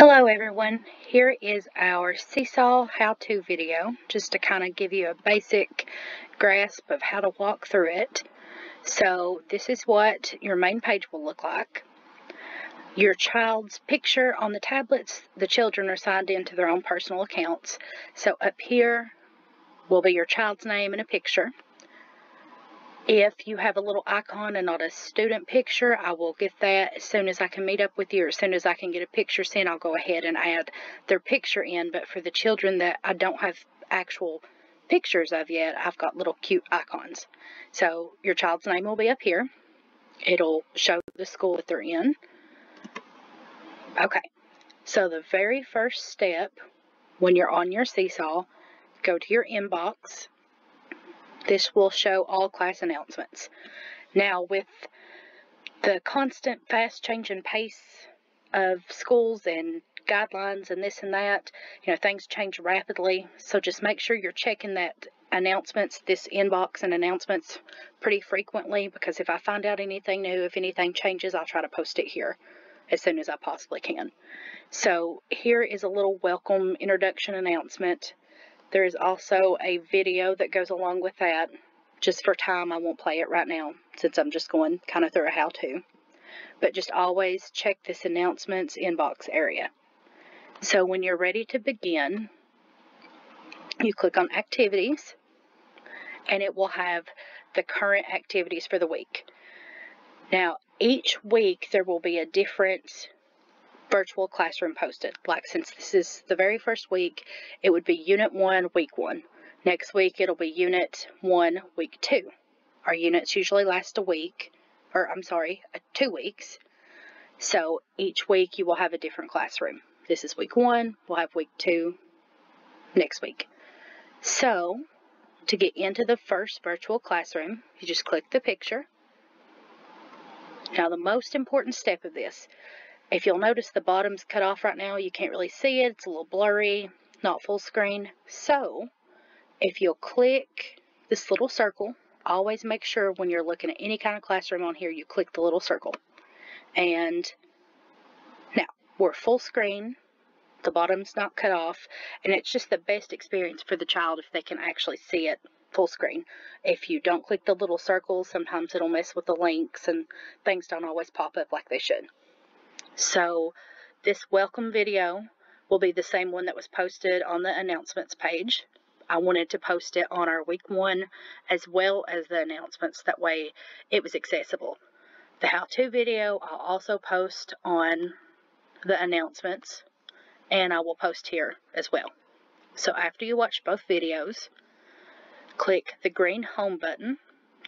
Hello everyone, here is our Seesaw how-to video, just to kind of give you a basic grasp of how to walk through it. So this is what your main page will look like. Your child's picture on the tablets, the children are signed into their own personal accounts. So up here will be your child's name and a picture. If you have a little icon and not a student picture, I will get that as soon as I can meet up with you, or as soon as I can get a picture sent, I'll go ahead and add their picture in. But for the children that I don't have actual pictures of yet, I've got little cute icons. So your child's name will be up here. It'll show the school that they're in. Okay, so the very first step when you're on your Seesaw, go to your inbox. This will show all class announcements. Now, with the constant fast changing pace of schools and guidelines and this and that, things change rapidly. So just make sure you're checking that announcements, this inbox and announcements pretty frequently, because if I find out anything new, if anything changes, I'll try to post it here as soon as I possibly can. So here is a little welcome introduction announcement. There is also a video that goes along with that. Just for time, I won't play it right now since I'm just going kind of through a how-to. But just always check this announcements inbox area. So when you're ready to begin, you click on activities, and it will have the current activities for the week. Now, each week there will be a different virtual classroom posted. Like, since this is the very first week, it would be Unit 1, Week 1. Next week, it'll be Unit 1, Week 2. Our units usually last 2 weeks. So each week you will have a different classroom. This is Week 1, we'll have Week 2 next week. So, to get into the first virtual classroom, you just click the picture. Now, the most important step of this, if you'll notice the bottom's cut off right now, you can't really see it. It's a little blurry, not full screen. So, if you'll click this little circle, always make sure when you're looking at any kind of classroom on here, you click the little circle. And now, we're full screen. The bottom's not cut off. And it's just the best experience for the child if they can actually see it full screen. If you don't click the little circles, sometimes it'll mess with the links and things don't always pop up like they should. So this welcome video will be the same one that was posted on the announcements page. I wanted to post it on our Week 1 as well as the announcements. That way it was accessible. The how-to video I'll also post on the announcements, and I will post here as well. So after you watch both videos, click the green home button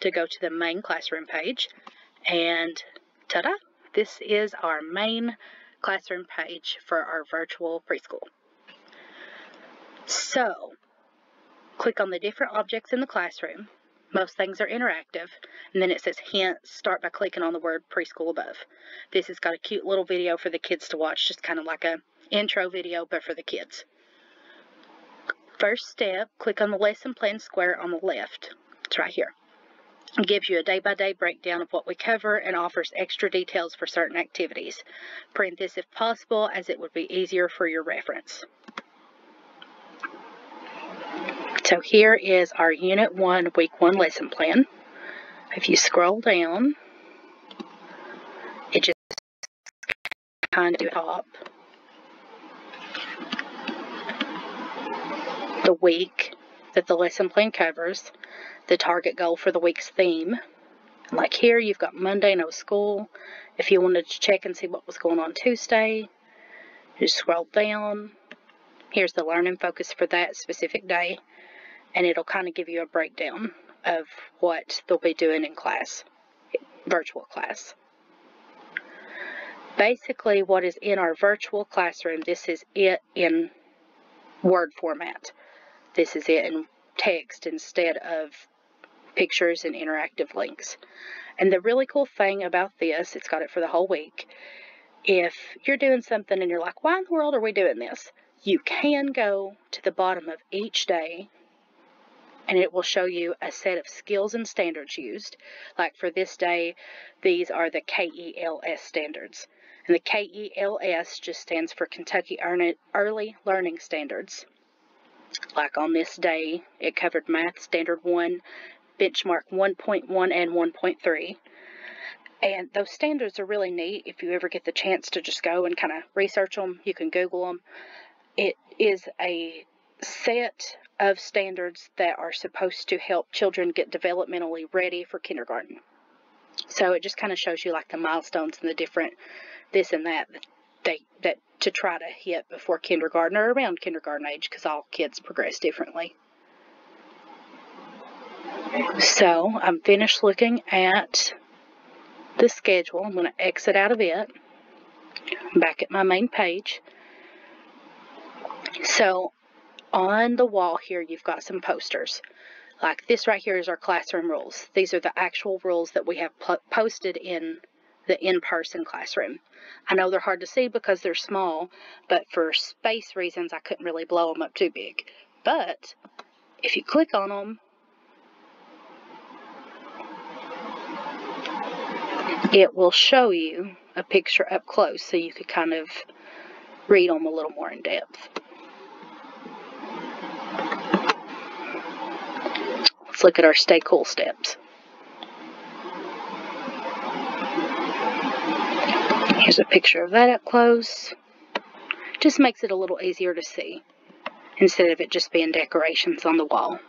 to go to the main classroom page, and ta-da! This is our main classroom page for our virtual preschool. So, click on the different objects in the classroom. Most things are interactive. And then it says hints. Start by clicking on the word preschool above. This has got a cute little video for the kids to watch, just kind of like an intro video, but for the kids. First step, click on the lesson plan square on the left. It's right here. It gives you a day-by-day breakdown of what we cover and offers extra details for certain activities. Print this if possible, as it would be easier for your reference. So here is our Unit 1, Week 1 lesson plan. If you scroll down, it just kind of top the week that the lesson plan covers, the target goal for the week's theme. Like here, you've got Monday, no school. If you wanted to check and see what was going on Tuesday, just scroll down. Here's the learning focus for that specific day, and it'll kind of give you a breakdown of what they'll be doing in class, virtual class. Basically, what is in our virtual classroom, this is it in Word format. This is it in text instead of pictures and interactive links. And the really cool thing about this, it's got it for the whole week. If you're doing something and you're like, why in the world are we doing this? You can go to the bottom of each day and it will show you a set of skills and standards used. Like for this day, these are the KELS standards. And the KELS just stands for Kentucky Early Learning Standards. Like on this day, it covered Math Standard 1, Benchmark 1.1 and 1.3. And those standards are really neat. If you ever get the chance to just go and kind of research them, you can Google them. It is a set of standards that are supposed to help children get developmentally ready for kindergarten. So it just kind of shows you like the milestones and the different this and that to try to hit before kindergarten or around kindergarten age, because all kids progress differently. So I'm finished looking at the schedule. I'm going to exit out of it. I'm back at my main page. So on the wall here, you've got some posters. Like this right here is our classroom rules. These are the actual rules that we have posted in the in-person classroom. I know they're hard to see because they're small, but for space reasons, I couldn't really blow them up too big. But if you click on them, it will show you a picture up close so you could kind of read them a little more in depth. Let's look at our Stay Cool steps. Here's a picture of that up close. Just makes it a little easier to see instead of it just being decorations on the wall.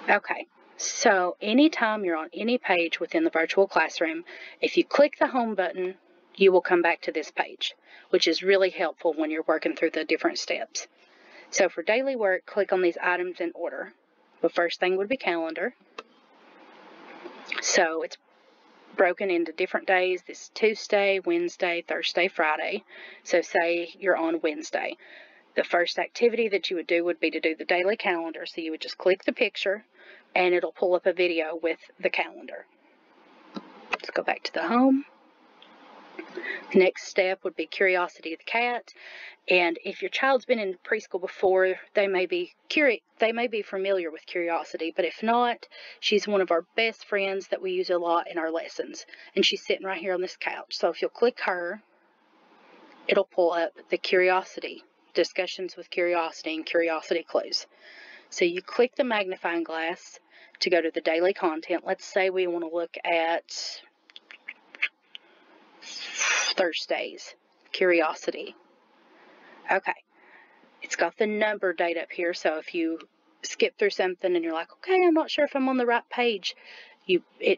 Okay, so anytime you're on any page within the virtual classroom, if you click the home button, you will come back to this page, which is really helpful when you're working through the different steps. So for daily work, click on these items in order. The first thing would be calendar. So it's broken into different days. This is Tuesday, Wednesday, Thursday, Friday. So say you're on Wednesday. The first activity that you would do would be to do the daily calendar. So you would just click the picture and it'll pull up a video with the calendar. Let's go back to the home. The next step would be Curiosity of the Cat. And if your child's been in preschool before, they may be familiar with Curiosity, but if not, she's one of our best friends that we use a lot in our lessons. And she's sitting right here on this couch. So if you'll click her, it'll pull up the Curiosity, Discussions with Curiosity, and Curiosity Clues. So you click the magnifying glass to go to the daily content. Let's say we want to look at Thursday's Curiosity. Okay, it's got the number date up here, so if you skip through something and you're like, okay, I'm not sure if I'm on the right page,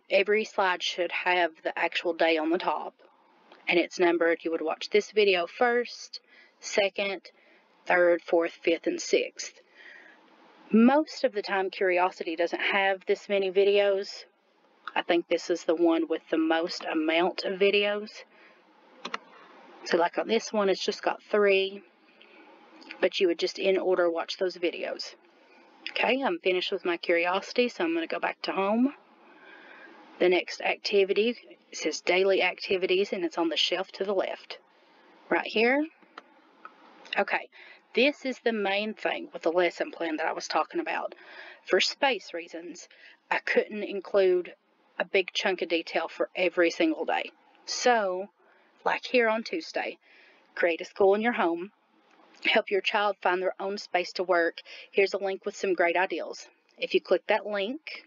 every slide should have the actual day on the top, and it's numbered. You would watch this video first, second, third, fourth, fifth, and sixth. Most of the time, Curiosity doesn't have this many videos. I think this is the one with the most amount of videos. So like on this one, it's just got 3. But you would just in order watch those videos. Okay, I'm finished with my Curiosity, so I'm going to go back to home. The next activity, it says Daily Activities, and it's on the shelf to the left. Right here. Okay, this is the main thing with the lesson plan that I was talking about. For space reasons, I couldn't include a big chunk of detail for every single day. So, like here on Tuesday, create a school in your home. Help your child find their own space to work. Here's a link with some great ideas. If you click that link,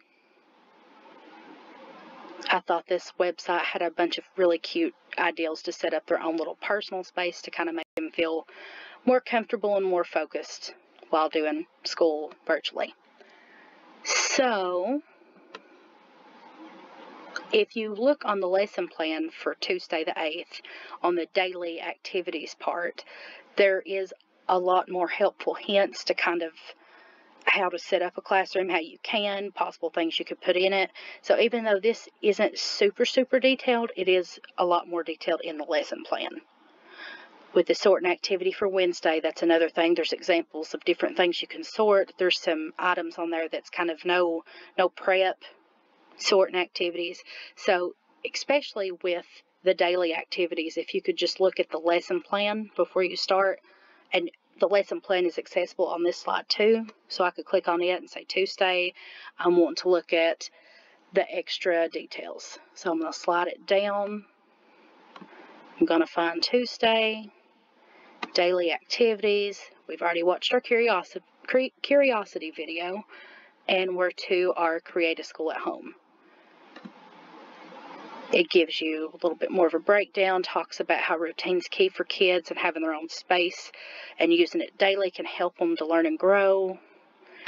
I thought this website had a bunch of really cute ideas to set up their own little personal space to kind of make them feel more comfortable and more focused while doing school virtually. So, if you look on the lesson plan for Tuesday the 8th, on the daily activities part, there is a lot more helpful hints to kind of how to set up a classroom, how you can, possible things you could put in it. So even though this isn't super detailed, it is a lot more detailed in the lesson plan. With the sorting activity for Wednesday, that's another thing. There's examples of different things you can sort. There's some items on there that's kind of no prep sorting activities. So especially with the daily activities, if you could just look at the lesson plan before you start and the lesson plan is accessible on this slide too. So I could click on it and say Tuesday, I'm wanting to look at the extra details. So I'm going to slide it down. I'm going to find Tuesday, daily activities. We've already watched our curiosity video, and we're to our Create a School at Home. It gives you a little bit more of a breakdown, talks about how routine's key for kids and having their own space, and using it daily can help them to learn and grow.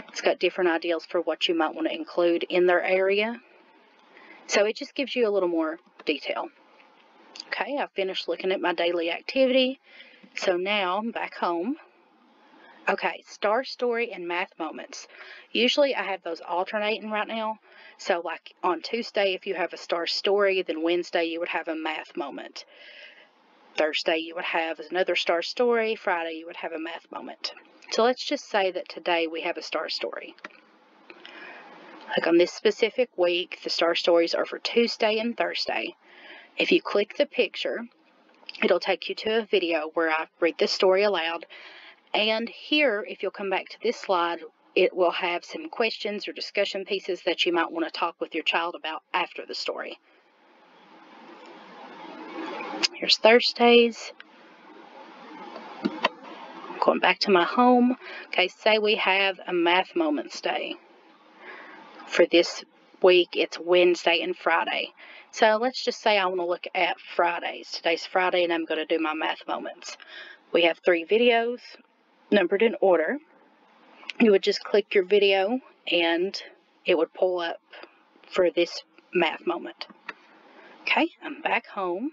It's got different ideas for what you might want to include in their area. So it just gives you a little more detail. Okay, I finished looking at my daily activity. So now I'm back home. Okay, Star Story and Math Moments. Usually I have those alternating right now. So like on Tuesday, if you have a Star Story, then Wednesday you would have a Math Moment. Thursday you would have another Star Story. Friday you would have a Math Moment. So let's just say that today we have a Star Story. Like on this specific week, the Star Stories are for Tuesday and Thursday. If you click the picture, it'll take you to a video where I read the story aloud. And here, if you'll come back to this slide, it will have some questions or discussion pieces that you might want to talk with your child about after the story. Here's Thursdays. Going back to my home. Okay, say we have a Math Moments Day. For this week, it's Wednesday and Friday. So let's just say I want to look at Fridays. Today's Friday, and I'm going to do my Math Moments. We have 3 videos, numbered in order. You would just click your video and it would pull up for this math moment. Okay, I'm back home.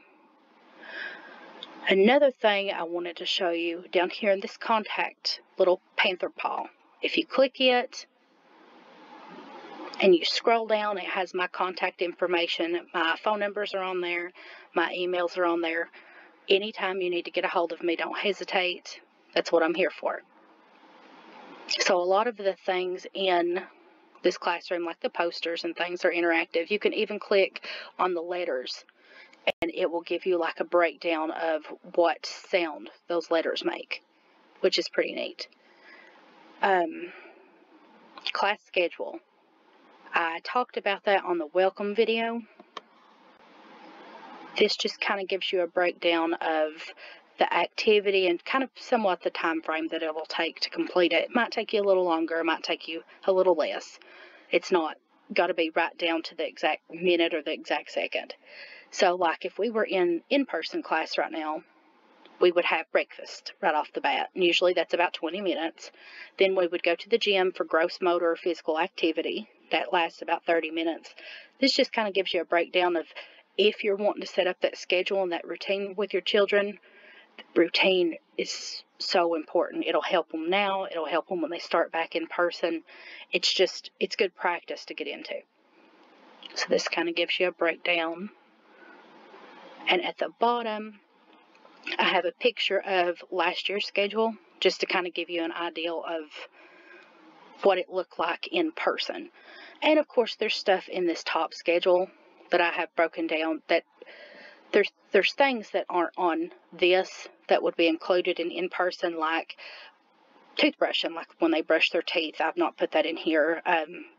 Another thing I wanted to show you down here in this contact little panther paw. If you click it and you scroll down, it has my contact information. My phone numbers are on there. My emails are on there. Anytime you need to get a hold of me, don't hesitate. That's what I'm here for. So a lot of the things in this classroom, like the posters and things, are interactive. You can even click on the letters, and it will give you like a breakdown of what sound those letters make, which is pretty neat. Class schedule. I talked about that on the welcome video. This just kind of gives you a breakdown of the activity and kind of somewhat the time frame that it will take to complete it. It might take you a little longer, it might take you a little less. It's not got to be right down to the exact minute or the exact second. So like if we were in in-person class right now, we would have breakfast right off the bat. And usually that's about 20 minutes. Then we would go to the gym for gross motor or physical activity. That lasts about 30 minutes. This just kind of gives you a breakdown of if you're wanting to set up that schedule and that routine with your children. Routine is so important. It'll help them now. It'll help them when they start back in person. It's good practice to get into. So this kind of gives you a breakdown. And at the bottom, I have a picture of last year's schedule, just to kind of give you an idea of what it looked like in person. And of course, there's stuff in this top schedule that I have broken down that there's things that aren't on this that would be included in person, like toothbrushing, like when they brush their teeth. I've not put that in here.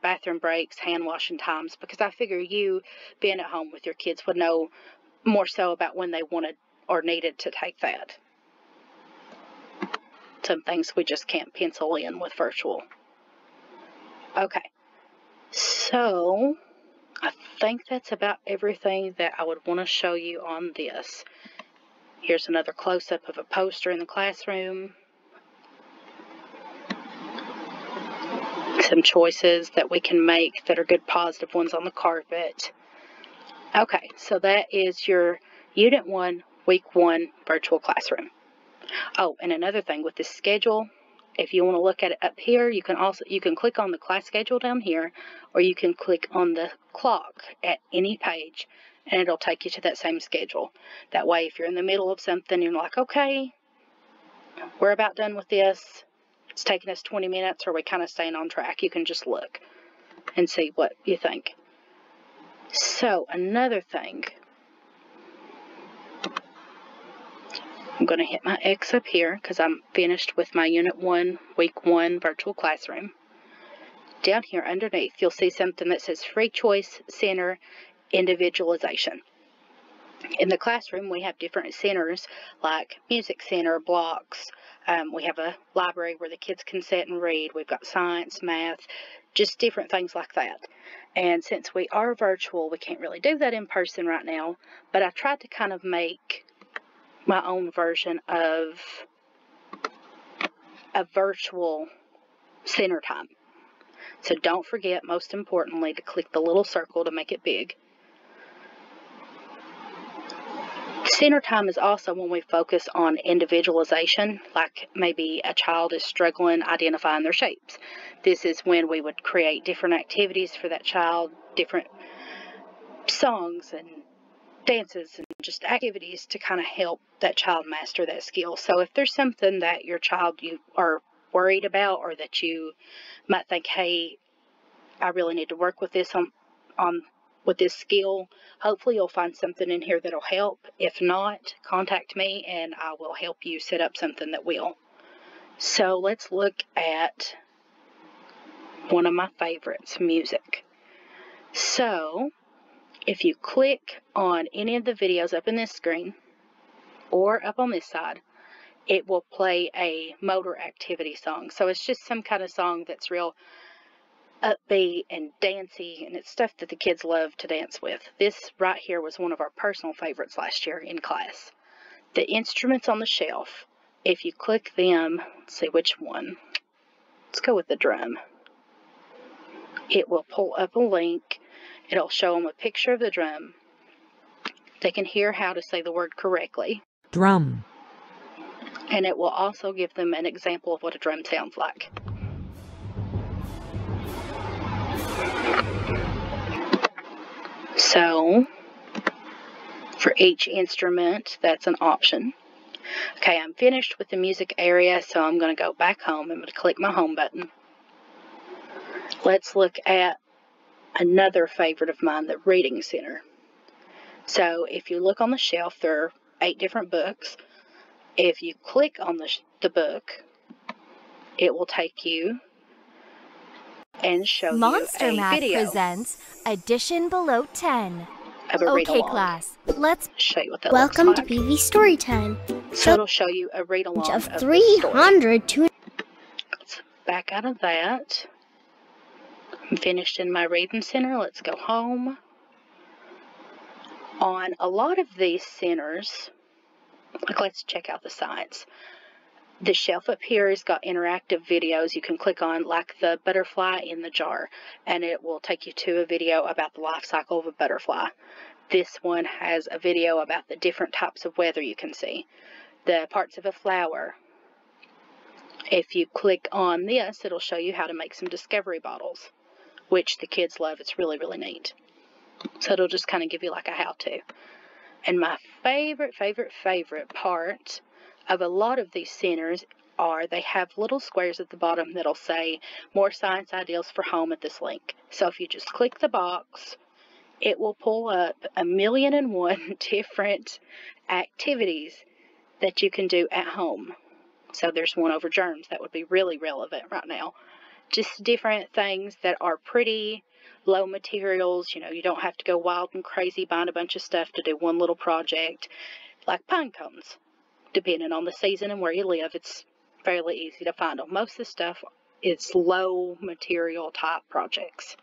Bathroom breaks, hand washing times, because I figure you being at home with your kids would know more so about when they wanted or needed to take that. Some things we just can't pencil in with virtual. Okay, so I think that's about everything that I would want to show you on this. Here's another close-up of a poster in the classroom. Some choices that we can make that are good positive ones on the carpet. Okay, so that is your Unit 1, Week 1 virtual classroom. Oh, and another thing with this schedule, if you want to look at it up here, you can click on the class schedule down here, or you can click on the clock at any page, and it'll take you to that same schedule. That way, if you're in the middle of something, you're like, okay, we're about done with this. It's taking us 20 minutes, or we kind of staying on track. You can just look and see what you think. So, another thing. I'm going to hit my X up here because I'm finished with my Unit 1, Week 1 virtual classroom. Down here underneath, you'll see something that says Free Choice Center Individualization. In the classroom, we have different centers like Music Center, blocks. We have a library where the kids can sit and read. We've got science, math, just different things like that. And since we are virtual, we can't really do that in person right now, but I tried to kind of make my own version of a virtual center time. So don't forget, most importantly, to click the little circle to make it big. Center time is also when we focus on individualization, like maybe a child is struggling identifying their shapes. This is when we would create different activities for that child, different songs and dances and just activities to kind of help that child master that skill. So if there's something that your child you are worried about, or that you might think, hey, I really need to work with this with this skill, hopefully you'll find something in here that'll help. If not, contact me and I will help you set up something that will. So let's look at one of my favorites, music. So if you click on any of the videos up in this screen or up on this side, it will play a motor activity song. So it's just some kind of song that's real upbeat and dancey, and it's stuff that the kids love to dance with. This right here was one of our personal favorites last year in class. The instruments on the shelf, if you click them, let's see which one. Let's go with the drum. It will pull up a link. It'll show them a picture of the drum. They can hear how to say the word correctly. Drum. And it will also give them an example of what a drum sounds like. So, for each instrument, that's an option. Okay, I'm finished with the music area, so I'm going to go back home. I'm going to click my home button. Let's look at another favorite of mine, the Reading Center. So, if you look on the shelf, there are 8 different books. If you click on the book, it will take you and show Monster you a Math video presents Addition Below 10. of a read-along. Okay, class, let's Show you what that Welcome looks to like. PV Storytime. So it'll show you a read-along Of of 300 to Let's back out of that. I'm finished in my reading center. Let's go home. On a lot of these centers, like let's check out the science. The shelf up here has got interactive videos you can click on, like the butterfly in the jar, and it will take you to a video about the life cycle of a butterfly. This one has a video about the different types of weather you can see, the parts of a flower. If you click on this, it'll show you how to make some discovery bottles, which the kids love. It's really, really neat. So it'll just kind of give you like a how-to. And my favorite part of a lot of these centers are they have little squares at the bottom that'll say more science ideas for home at this link. So if you just click the box, it will pull up 1,000,001 different activities that you can do at home. So there's one over germs that would be really relevant right now. Just different things that are pretty low materials. You know, you don't have to go wild and crazy buying a bunch of stuff to do one little project, like pine cones. Depending on the season and where you live, it's fairly easy to find them. Most of the stuff is low material type projects.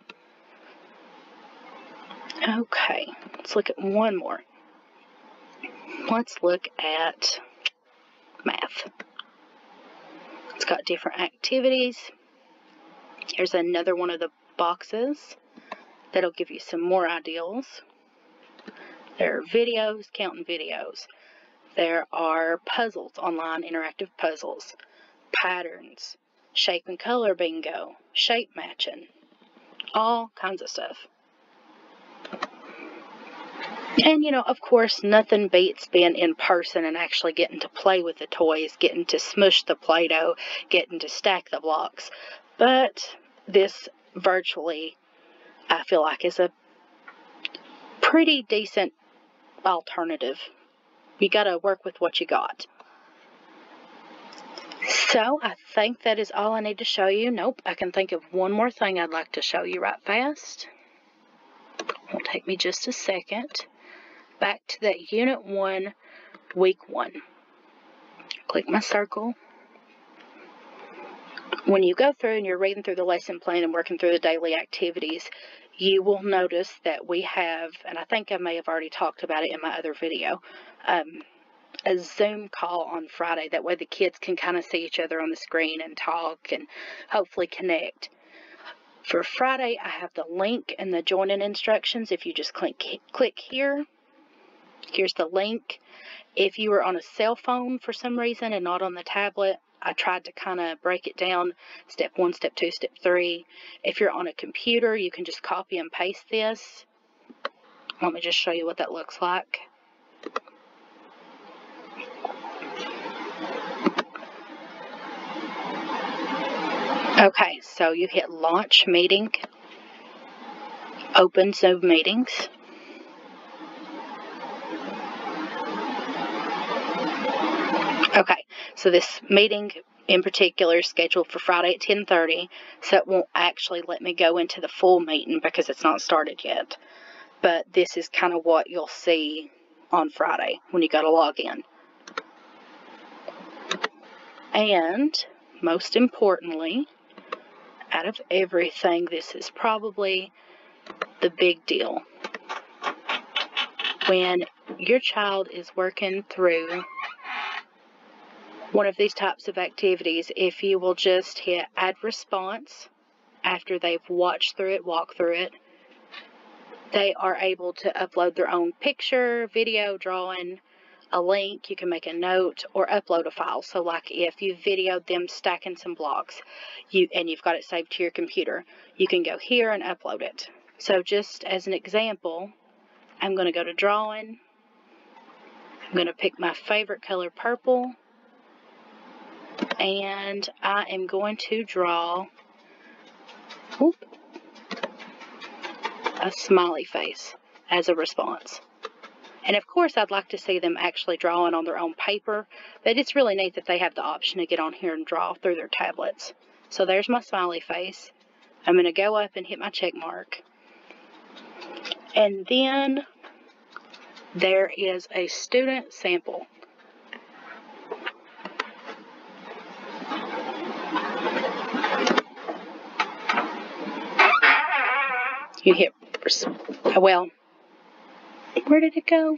Okay, let's look at one more. Let's look at math. It's got different activities. Here's another one of the boxes that'll give you some more ideals. There are videos, counting videos. There are puzzles, online interactive puzzles, patterns, shape and color bingo, shape matching, all kinds of stuff. And, you know, of course, nothing beats being in person and actually getting to play with the toys, getting to smush the Play-Doh, getting to stack the blocks. But this virtually, I feel like, is a pretty decent alternative. You got to work with what you got. So I think that is all I need to show you. Nope, I can think of one more thing I'd like to show you right fast. It'll take me just a second. Back to that Unit 1, Week 1. Click my circle. When you go through and you're reading through the lesson plan and working through the daily activities, you will notice that we have, and I think I may have already talked about it in my other video, a Zoom call on Friday. That way the kids can kind of see each other on the screen and talk and hopefully connect. For Friday, I have the link and the joining instructions. If you just click here, here's the link. If you were on a cell phone for some reason and not on the tablet, I tried to kind of break it down, step 1, step 2, step 3. If you're on a computer, you can just copy and paste this. Let me just show you what that looks like. Okay, so you hit Launch Meeting, Open Zoom Meetings. Okay, so this meeting in particular is scheduled for Friday at 10:30, so it won't actually let me go into the full meeting because it's not started yet. But this is kind of what you'll see on Friday when you go to log in. And most importantly, out of everything, this is probably the big deal. When your child is working through one of these types of activities, if you will just hit Add Response after they've watched through it, walked through it, they are able to upload their own picture, video, drawing, a link. You can make a note or upload a file. So like if you videoed them stacking some blocks and you've got it saved to your computer, you can go here and upload it. So just as an example, I'm going to go to drawing. I'm going to pick my favorite color, purple. And I am going to draw a smiley face as a response. And of course, I'd like to see them actually drawing on their own paper, but it's really neat that they have the option to get on here and draw through their tablets. So there's my smiley face. I'm going to go up and hit my check mark. And then there is a student sample. You hit, well, where did it go?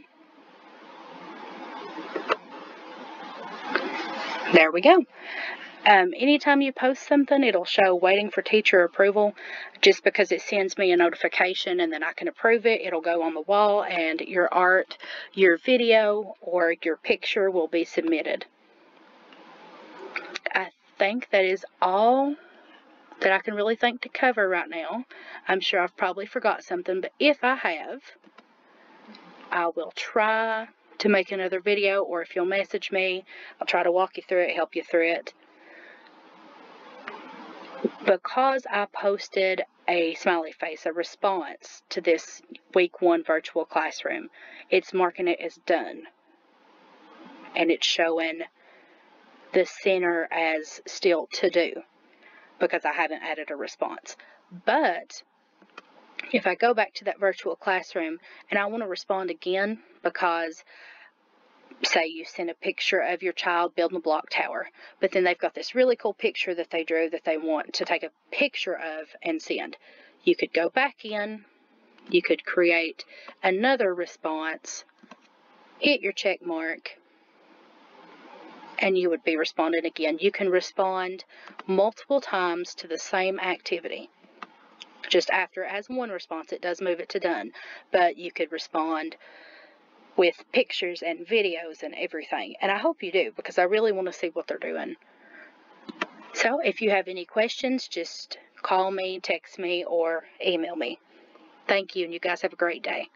There we go. Anytime you post something, it'll show waiting for teacher approval. Just because it sends me a notification and then I can approve it, it'll go on the wall and your art, your video, or your picture will be submitted. I think that is all that I can really think to cover right now. I'm sure I've probably forgot something, but if I have, I will try to make another video, or if you'll message me, I'll try to walk you through it, help you through it. Because I posted a smiley face, a response to this week 1 virtual classroom, it's marking it as done. And it's showing the center as still to do, because I haven't added a response. But if I go back to that virtual classroom and I want to respond again, because say you send a picture of your child building a block tower, but then they've got this really cool picture that they drew that they want to take a picture of and send. You could go back in, you could create another response, hit your check mark, and you would be responding again. You can respond multiple times to the same activity. Just after as one response, it does move it to done, but you could respond with pictures and videos and everything. And I hope you do, because I really want to see what they're doing. So if you have any questions, just call me, text me, or email me. Thank you, and you guys have a great day.